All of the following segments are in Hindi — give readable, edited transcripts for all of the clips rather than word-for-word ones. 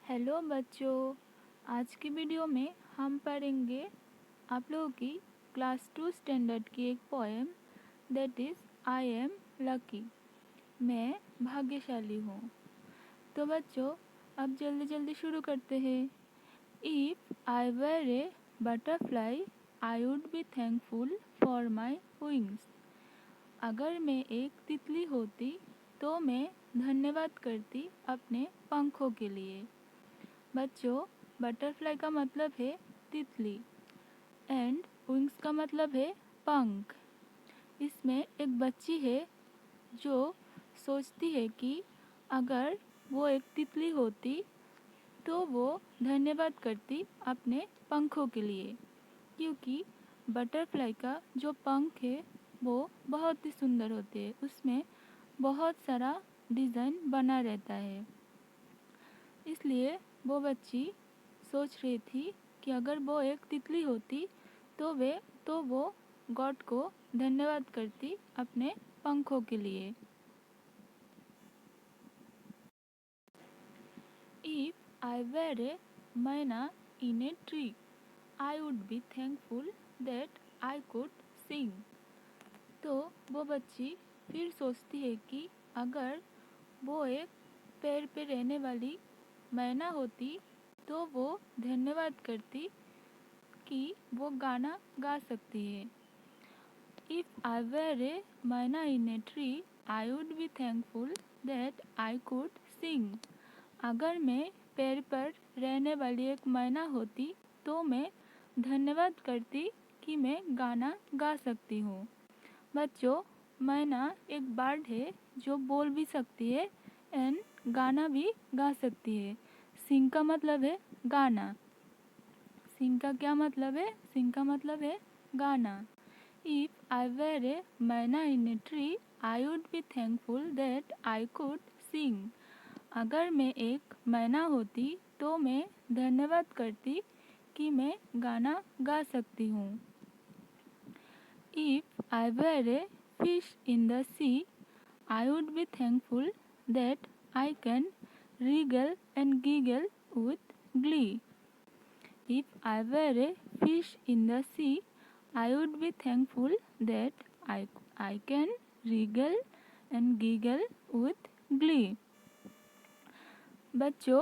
हेलो बच्चों, आज की वीडियो में हम पढ़ेंगे आप लोगों की क्लास 2 स्टैंडर्ड की एक poem that is I am lucky. मैं भाग्यशाली हूँ। तो बच्चों, अब जल्दी जल्दी शुरू करते हैं। If I were a butterfly I would be thankful for my wings. अगर मैं एक तितली होती तो मैं धन्यवाद करती अपने पंखों के लिए। बच्चों, बटरफ्लाई का मतलब है तितली एंड विंग्स का मतलब है पंख। इसमें एक बच्ची है जो सोचती है कि अगर वो एक तितली होती तो वो धन्यवाद करती अपने पंखों के लिए, क्योंकि बटरफ्लाई का जो पंख है वो बहुत ही सुंदर होते हैं। उसमें बहुत सारा डिज़ाइन बना रहता है। इसलिए वो बच्ची सोच रही थी कि अगर वो एक तितली होती तो वो गॉड को धन्यवाद करती अपने पंखों के लिए। If I were a myna in a tree I would be thankful that I could sing. तो वो बच्ची फिर सोचती है कि अगर वो एक पेड़ पे रहने वाली मैना होती तो वो धन्यवाद करती कि वो गाना गा सकती है। If I were a myna in a tree I would be thankful that I could sing. अगर मैं पेड़ पर रहने वाली एक मैना होती तो मैं धन्यवाद करती कि मैं गाना गा सकती हूँ। बच्चों, मैना एक बर्ड है जो बोल भी सकती है एंड गाना भी गा सकती है। सिंग का मतलब है गाना। सिंग का क्या मतलब है? सिंग का मतलब है गाना। If I were a myna in a tree I would be thankful that I could sing. अगर मैं एक मैना होती तो मैं धन्यवाद करती कि मैं गाना गा सकती हूँ। If I were a fish in the sea I would be thankful that I can wriggle and giggle with glee. If I were a fish in the sea, I would be thankful that I can wriggle and giggle with glee. बच्चों,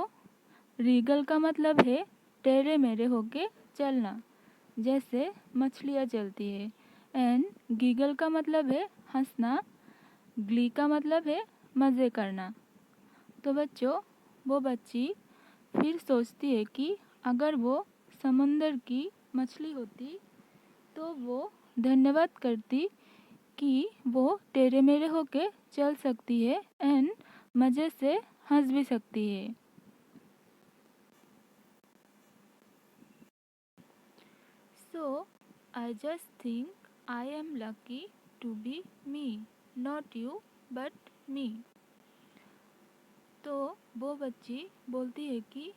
wriggle का मतलब है टेढ़े मेढ़े होके चलना, जैसे मछलियाँ चलती है। एंड giggle का मतलब है हंसना। glee का मतलब है मज़े करना। तो बच्चों, वो बच्ची फिर सोचती है कि अगर वो समंदर की मछली होती तो वो धन्यवाद करती कि वो टेढ़े मेढ़े होके चल सकती है एंड मज़े से हंस भी सकती है। So I just think I am lucky to be me, not you but me. तो वो बच्ची बोलती है कि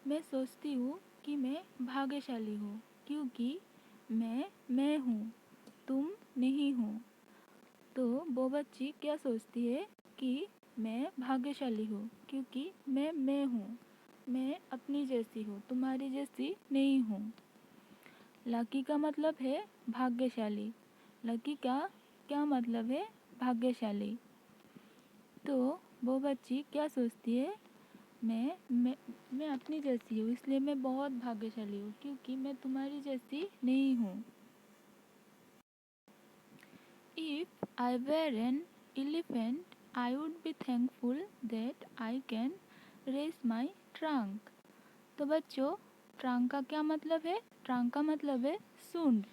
मैं सोचती हूँ कि मैं भाग्यशाली हूँ, क्योंकि मैं हूँ, तुम नहीं हो। तो वो बच्ची क्या सोचती है कि मैं भाग्यशाली हूँ क्योंकि मैं हूँ, मैं अपनी जैसी हूँ, तुम्हारी जैसी नहीं हूँ। लकी का मतलब है भाग्यशाली। लकी का क्या मतलब है? भाग्यशाली। तो वो बच्ची क्या सोचती है? मैं अपनी जैसी हूँ, इसलिए मैं बहुत भाग्यशाली हूँ क्योंकि मैं तुम्हारी जैसी नहीं हूँ। If I were an elephant I would be thankful that I can raise my trunk. तो बच्चों, ट्रंक का क्या मतलब है? ट्रंक का मतलब है सूंड।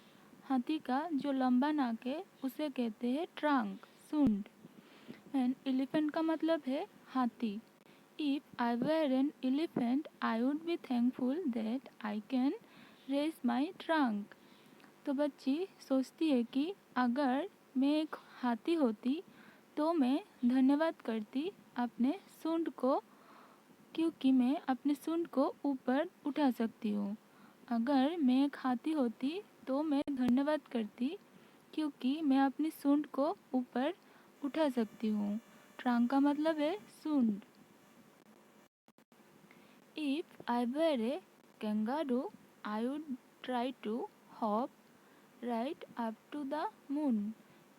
हाथी का जो लंबा नाक है उसे कहते हैं ट्रंक, सूंड। एंड एलिफेंट का मतलब है हाथी। If I were an elephant, I would be thankful that I can raise my trunk. तो बच्ची सोचती है कि अगर मैं एक हाथी होती तो मैं धन्यवाद करती अपने सूंड को, क्योंकि मैं अपने सूंड को ऊपर उठा सकती हूँ। अगर मैं एक हाथी होती तो मैं धन्यवाद करती क्योंकि मैं अपनी सूंड को ऊपर उठा सकती हूँ। ट्रंक का मतलब है सूंड। If I were a kangaroo, I would try to hop right up to the moon.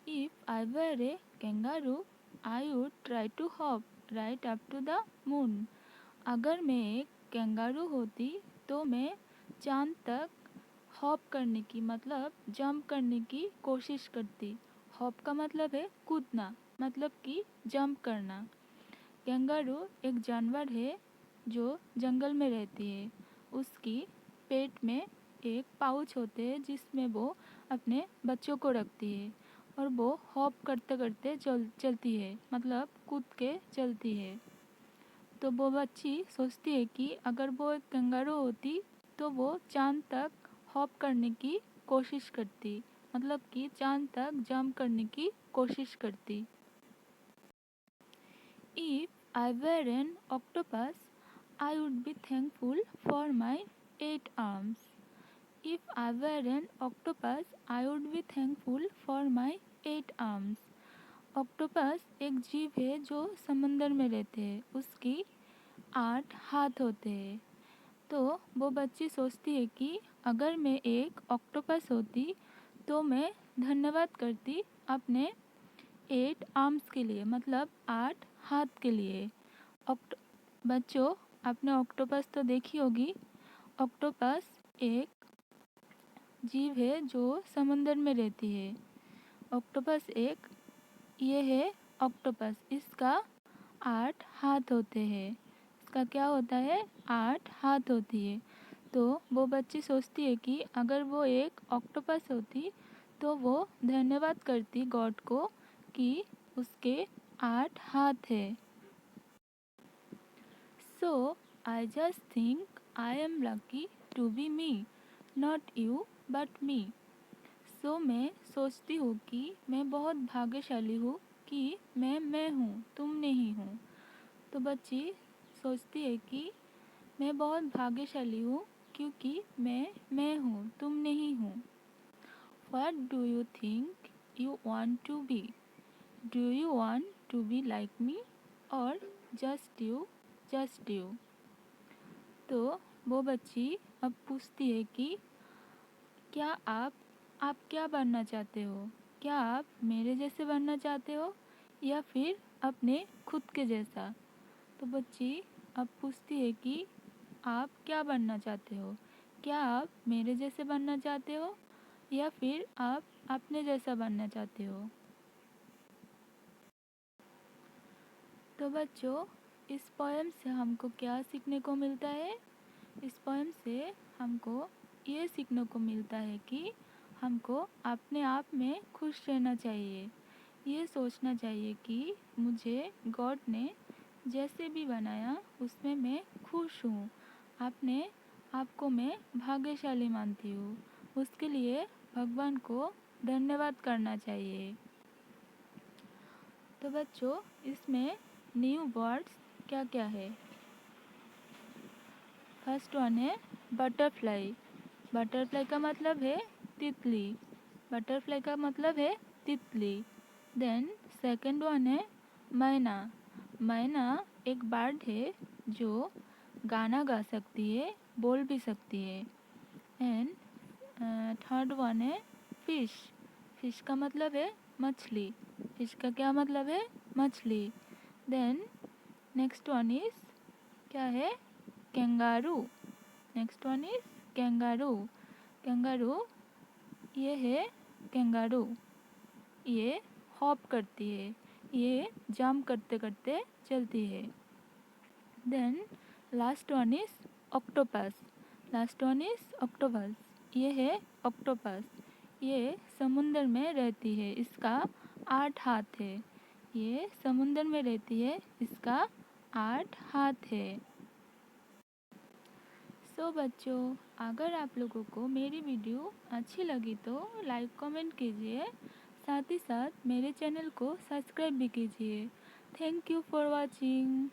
If I were a kangaroo, I would try to hop right up to the moon. अगर मैं एक कैंगारू होती तो मैं चांद तक हॉप करने की मतलब जंप करने की कोशिश करती। हॉप का मतलब है कूदना, मतलब कि जंप करना। कैंगारू एक जानवर है जो जंगल में रहती है। उसकी पेट में एक पाउच होते हैं जिसमें वो अपने बच्चों को रखती है और वो हॉप करते करते चलती है, मतलब कूद के चलती है। तो वो बच्ची सोचती है कि अगर वो एक कंगारू होती तो वो चांद तक हॉप करने की कोशिश करती, मतलब कि चांद तक जंप करने की कोशिश करती। If I were an octopus, I would be thankful for my 8 arms. If I were an octopus, I would be thankful for my 8 arms. Octopus एक जीव है जो समंदर में रहते हैं। उसकी 8 हाथ होते हैं। तो वो बच्ची सोचती है कि अगर मैं एक ऑक्टोपस होती तो मैं धन्यवाद करती अपने 8 आर्म्स के लिए, मतलब 8 हाथ के लिए। बच्चों, आपने ऑक्टोपस तो देखी होगी। ऑक्टोपस एक जीव है जो समंदर में रहती है। ऑक्टोपस एक ये है ऑक्टोपस। इसका 8 हाथ होते हैं। इसका क्या होता है? 8 हाथ होती है। तो वो बच्ची सोचती है कि अगर वो एक ऑक्टोपस होती तो वो धन्यवाद करती गॉड को कि उसके 8 हाथ है। So I just think I am lucky to be me, not you but me. So मैं सोचती हूँ कि मैं बहुत भाग्यशाली हूँ कि मैं हूँ, तुम नहीं हूँ। तो बच्ची सोचती है कि मैं बहुत भाग्यशाली हूँ क्योंकि मैं हूँ, तुम नहीं हूँ। What do you think you want to be? Do you want to be like me or just you? Just you? तो वो बच्ची अब पूछती है कि क्या आप क्या बनना चाहते हो? क्या आप मेरे जैसे बनना चाहते हो या फिर अपने खुद के जैसा? तो बच्ची अब पूछती है कि आप क्या बनना चाहते हो? क्या आप मेरे जैसे बनना चाहते हो या फिर आप अपने जैसा बनना चाहते हो? तो बच्चों, इस पोएम से हमको क्या सीखने को मिलता है? इस पोएम से हमको ये सीखने को मिलता है कि हमको अपने आप में खुश रहना चाहिए। ये सोचना चाहिए कि मुझे गॉड ने जैसे भी बनाया उसमें मैं खुश हूँ। अपने आप को मैं भाग्यशाली मानती हूँ। उसके लिए भगवान को धन्यवाद करना चाहिए। तो बच्चों, इसमें न्यू वर्ड्स क्या क्या है? फर्स्ट वन है बटरफ्लाई। बटरफ्लाई का मतलब है तितली। बटरफ्लाई का मतलब है तितली। देन सेकंड वन है मैना। मैना एक बर्ड है जो गाना गा सकती है, बोल भी सकती है। एंड थर्ड वन है फिश। फिश का मतलब है मछली। फिश का क्या मतलब है? मछली। देन नेक्स्ट वन इज क्या है? Kangaroo. Next one is kangaroo. Kangaroo ये है कैंगारू। ये हॉप करती है, ये जंप करते करते चलती है। Then last one is octopus. Last one is octopus. ये है ऑक्टोपस। ये समुंदर में रहती है। इसका 8 हाथ है। ये समुंदर में रहती है। इसका 8 हाथ है। सो बच्चों, अगर आप लोगों को मेरी वीडियो अच्छी लगी तो लाइक कमेंट कीजिए, साथ ही साथ मेरे चैनल को सब्सक्राइब भी कीजिए। Thank you for watching.